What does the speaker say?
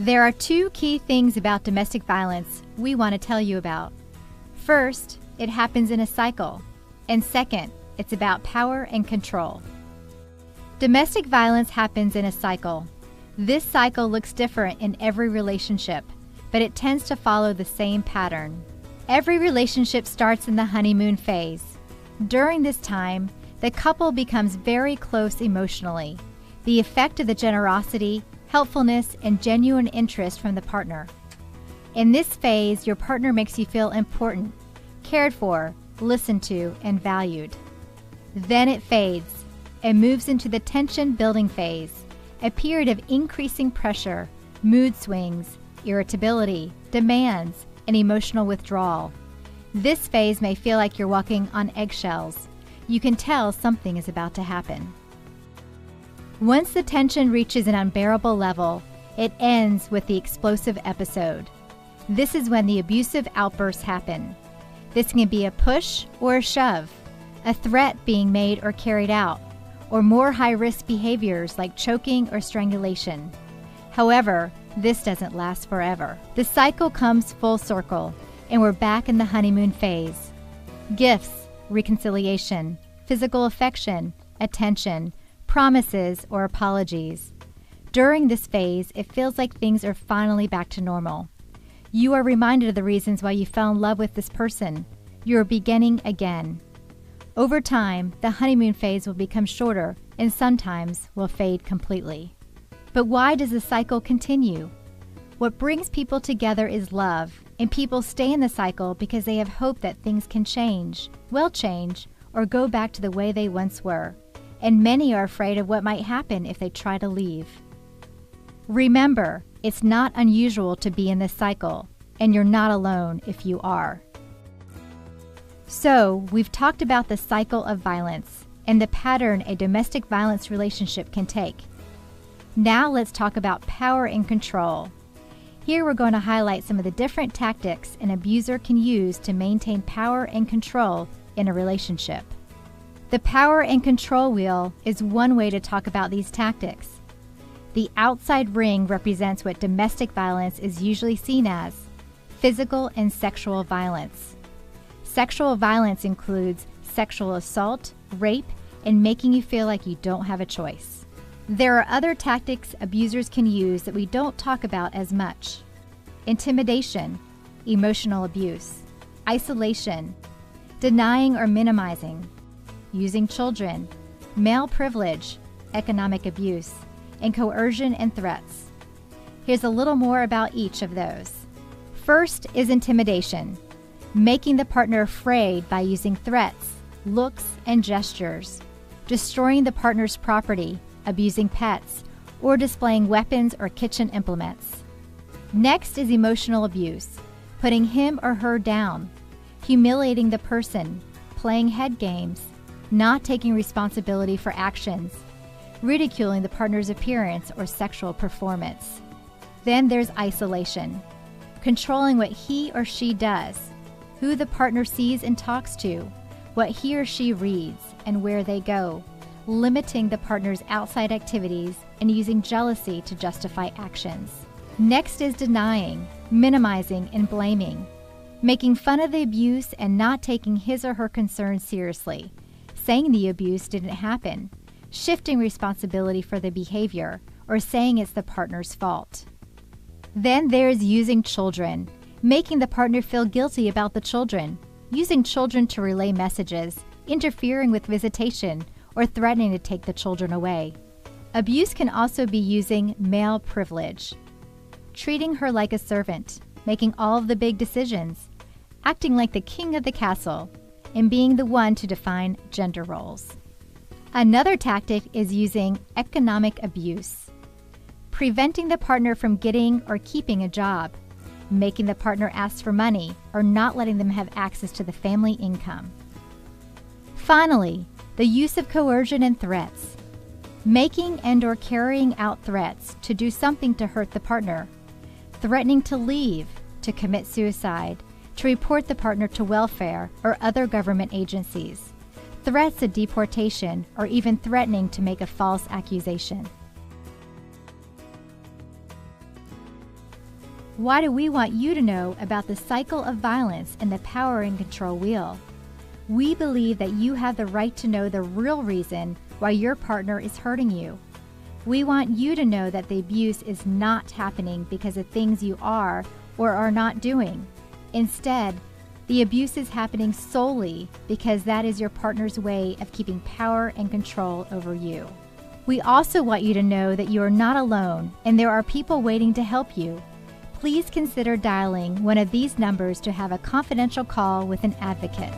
There are two key things about domestic violence we want to tell you about. First, it happens in a cycle. And second, it's about power and control. Domestic violence happens in a cycle. This cycle looks different in every relationship, but it tends to follow the same pattern. Every relationship starts in the honeymoon phase. During this time, the couple becomes very close emotionally, the effect of the generosity, helpfulness, and genuine interest from the partner. In this phase, your partner makes you feel important, cared for, listened to, and valued. Then it fades and moves into the tension-building phase, a period of increasing pressure, mood swings, irritability, demands, and emotional withdrawal. This phase may feel like you're walking on eggshells. You can tell something is about to happen. Once the tension reaches an unbearable level, it ends with the explosive episode. This is when the abusive outbursts happen. This can be a push or a shove, a threat being made or carried out, or more high-risk behaviors like choking or strangulation. However, this doesn't last forever. The cycle comes full circle, and we're back in the honeymoon phase. Gifts, reconciliation, physical affection, attention, promises, or apologies. During this phase, it feels like things are finally back to normal. You are reminded of the reasons why you fell in love with this person. You are beginning again. Over time, the honeymoon phase will become shorter and sometimes will fade completely. But why does the cycle continue? What brings people together is love, and people stay in the cycle because they have hope that things can change, will change, or go back to the way they once were. And many are afraid of what might happen if they try to leave. Remember, it's not unusual to be in this cycle, and you're not alone if you are. So, we've talked about the cycle of violence and the pattern a domestic violence relationship can take. Now let's talk about power and control. Here we're going to highlight some of the different tactics an abuser can use to maintain power and control in a relationship. The power and control wheel is one way to talk about these tactics. The outside ring represents what domestic violence is usually seen as: physical and sexual violence. Sexual violence includes sexual assault, rape, and making you feel like you don't have a choice. There are other tactics abusers can use that we don't talk about as much: intimidation, emotional abuse, isolation, denying or minimizing, using children, male privilege, economic abuse, and coercion and threats. Here's a little more about each of those. First is intimidation, making the partner afraid by using threats, looks, and gestures, destroying the partner's property, abusing pets, or displaying weapons or kitchen implements. Next is emotional abuse, putting him or her down, humiliating the person, playing head games, not taking responsibility for actions, ridiculing the partner's appearance or sexual performance. Then there's isolation, controlling what he or she does, who the partner sees and talks to, what he or she reads, and where they go, limiting the partner's outside activities and using jealousy to justify actions. Next is denying, minimizing, and blaming, making fun of the abuse and not taking his or her concerns seriously, saying the abuse didn't happen, shifting responsibility for the behavior, or saying it's the partner's fault. Then there's using children, making the partner feel guilty about the children, using children to relay messages, interfering with visitation, or threatening to take the children away. Abuse can also be using male privilege, treating her like a servant, making all of the big decisions, acting like the king of the castle, and being the one to define gender roles. Another tactic is using economic abuse, preventing the partner from getting or keeping a job, making the partner ask for money, or not letting them have access to the family income. Finally, the use of coercion and threats, making and/or carrying out threats to do something to hurt the partner, threatening to leave, to commit suicide, to report the partner to welfare or other government agencies, threats of deportation, or even threatening to make a false accusation. Why do we want you to know about the cycle of violence and the power and control wheel? We believe that you have the right to know the real reason why your partner is hurting you. We want you to know that the abuse is not happening because of things you are or are not doing. Instead, the abuse is happening solely because that is your partner's way of keeping power and control over you. We also want you to know that you are not alone and there are people waiting to help you. Please consider dialing one of these numbers to have a confidential call with an advocate.